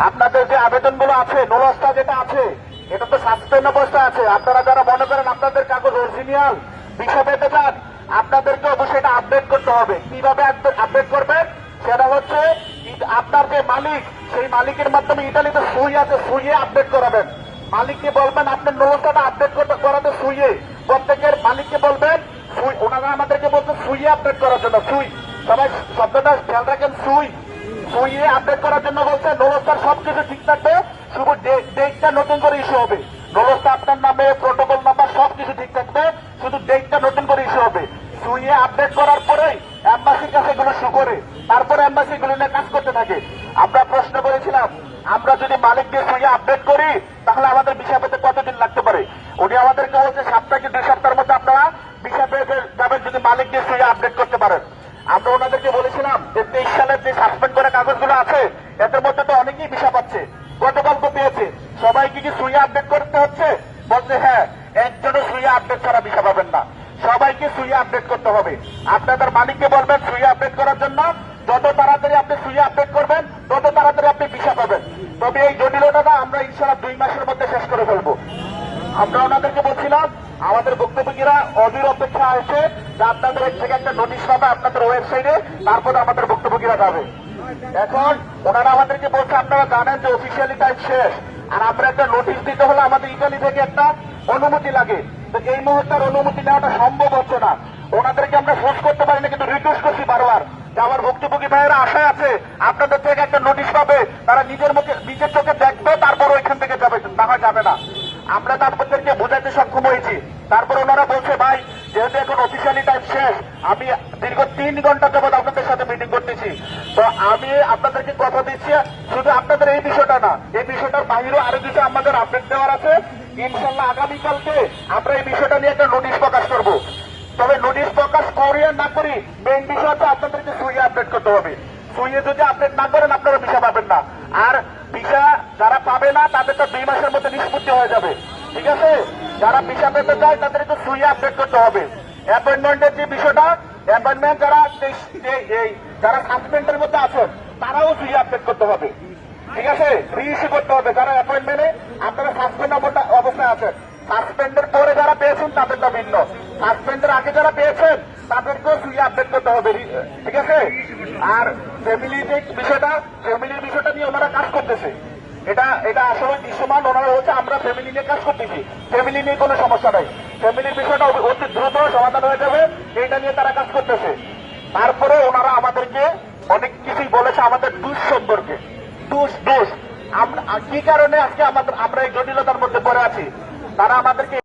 আপনাদের যে আবেদনগুলো আছে, নুলস্তা যেটা আছে, এটা তো সাসপেন্ড অবস্থা আছে। আপনারা যারা মনে করেন আপনাদের কাগজ অরিজিনাল বিষয় পেতে চান, আপনাদেরকে অবশ্যই এটা আপডেট করতে হবে। কিভাবে আপডেট করবেন? সেটা হচ্ছে আপনার যে মালিক, সেই মালিকের মাধ্যমে ইতালিতে সুই আছে, সুইয়ে আপডেট করাবেন। মালিককে বলবেন আপনার নুলস্তাটা আপডেট করাতে সুইয়ে, প্রত্যেকের মালিককে বলবেন সুই। ওনারা আমাদেরকে বলতে সুইয়ে আপডেট করার জন্য। সুই, সবাই শব্দটা খেয়াল রাখেন, সুই। সুইয়ে আপডেট করার জন্য বলছে নুলস্তার সবকিছু ঠিক থাকবে, শুধু ডেটটা নতুন করে ইস্যু হবে। নুলস্তা আপনার নামে, প্রোটোকল নাম্বার সবকিছু ঠিক থাকবে, শুধু ডেটটা নতুন করে ইস্যু হবে। সুইয়ে আপডেট করার পরেই এম্বাসির কাছে এগুলো শু করে, তারপরে এম্বাসি এগুলো নিয়ে কাজ করতে থাকে। আমরা প্রশ্ন করেছিলাম, আমরা যদি মালিক দিয়ে সুইয়ে আপডেট করি তাহলে আমাদের ভিসা পেতে কতদিন লাগতে পারে? উনি আমাদেরকে বলছে 7 থেকে 2 সপ্তাহের মধ্যে আপনারা ভিসা পেয়ে যাবেন যদি মালিক দিয়ে সুইয়ে আপডেট করতে পারেন। আমরা ওনাদেরকে বলেছিলাম যে 23 সালের যে সাসপেন্ড করা কাগজগুলো আছে, এদের মধ্যে তো অনেকেই ভিসা পাচ্ছে, গতকাল তো পেয়েছে। সবাইকে কি সুইয়ে আপডেট করতে হচ্ছে? বলছে হ্যাঁ, একজনও সুইয়ে আপডেট ছাড়া ভিসা পাবেন না, সবাইকে সুইয়ে আপডেট করতে হবে। আপনাদের মালিককে বলবেন সুইয়ে আপডেট করার জন্য, যত তাড়াতাড়ি আপনি সুইয়ে আপডেট করবেন তত তাড়াতাড়ি আপনি ভিসা পাবেন। তবে এই জটিলতাটা আমরা ইনশাআল্লাহ 2 মাসের মধ্যে শেষ করে ফেলবো। আমরা ওনাদেরকে বলছিলাম আমাদের ভুক্তভোগীরা অধীর অপেক্ষা আছে যে আপনাদের থেকে একটা নোটিশ পাবে আপনাদের ওয়েবসাইটে, তারপরে আমাদের ভুক্তভোগীরা যাবে। এখন ওনারা আমাদেরকে বলছে আপনারা জানেন যে অফিসিয়ালি টাইম শেষ, আর আমরা একটা নোটিশ দিতে হলে আমাদের ইতালি থেকে একটা অনুমতি লাগে। তো এই মুহূর্তের অনুমতি নেওয়াটা সম্ভব হচ্ছে না। ওনাদেরকে আমরা ফোর্স করতে পারি না, কিন্তু রিকোয়েস্ট করছি বারবার যে আমার ভুক্তভোগী ভাইয়েরা আশায় আছে আপনাদের থেকে একটা নোটিশ পাবে, তারা নিজের চোখে দেখবে, তারপর ওইখান থেকে যাবে, না হয় যাবে না। আমরা তারপরদেরকে বোঝাতে সক্ষম হয়েছি। তারপর ওনারা বলছে ভাই যেহেতু এখন অফিসিয়ালি টাইম শেষ, আমি দীর্ঘ 3 ঘন্টা যাবৎ আপনাদের সাথে মিটিং করতেছি, তো আমি আপনাদেরকে কথা দিচ্ছি শুধু আপনাদের এই বিষয়টা না, এই বিষয়টার বাইরেও আরো কিছু আমাদের আপডেট দেওয়ার আছে। ইনশাল্লাহ আগামীকালকে আমরা এই বিষয়টা নিয়ে একটা নোটিশ প্রকাশ করব। তবে নোটিশ প্রকাশ করি আর না করি, মেইন বিষয় হচ্ছে আপনাদেরকে সুইয়ে আপডেট করতে হবে। সুইয়ে যদি আপডেট না করেন আপনারা ভিসা পাবেন না। আর ভিসা যারা পাবে না তাদের তো 2 মাসের মধ্যে নিষ্পত্তি হয়ে যাবে, ঠিক আছে? যারা ভিসা পেতে চায় তাদের একটু সুইয়ে আপডেট করতে হবে। অ্যাপয়েন্টমেন্টের যে বিষয়টা, অ্যাপয়েন্টমেন্ট যারা সাসপেন্ডের মধ্যে আছেন তারাও সুইয়ে আপডেট করতে হবে, ঠিক আছে? রিইস্যু করতে হবে। যারা অ্যাপয়েন্টমেন্টে আপনারা সাসপেন্ড অবস্থায় আছেন, সাসপেন্ডের পরে যারা পেয়েছেন তাদেরটা ভিন্ন, সাসপেন্ডের আগে যারা পেয়েছেন তাদেরকেও সুইয়ে আপডেট করতে হবে, ঠিক আছে? আর ফ্যামিলির যে বিষয়টা, ফ্যামিলির বিষয়টা নিয়ে ওনারা কাজ করতেছে, এটা আসলে দৃশ্যমান। ওনারা হচ্ছে আমরা ফ্যামিলি নিয়ে কাজ করতেছি, ফ্যামিলি নিয়ে কোনো সমস্যা নাই, ফ্যামিলির বিষয়টা অতি দ্রুত সমাধান হয়ে যাবে, এটা নিয়ে তারা কাজ করতেছে। তারপরে ওনারা আমাদেরকে অনেক কিছুই বলেছে আমাদের দোষ সম্পর্কে, দোষ কি কারণে আজকে আমরা এই জটিলতার মধ্যে পড়ে আছি। তারা আমাদেরকে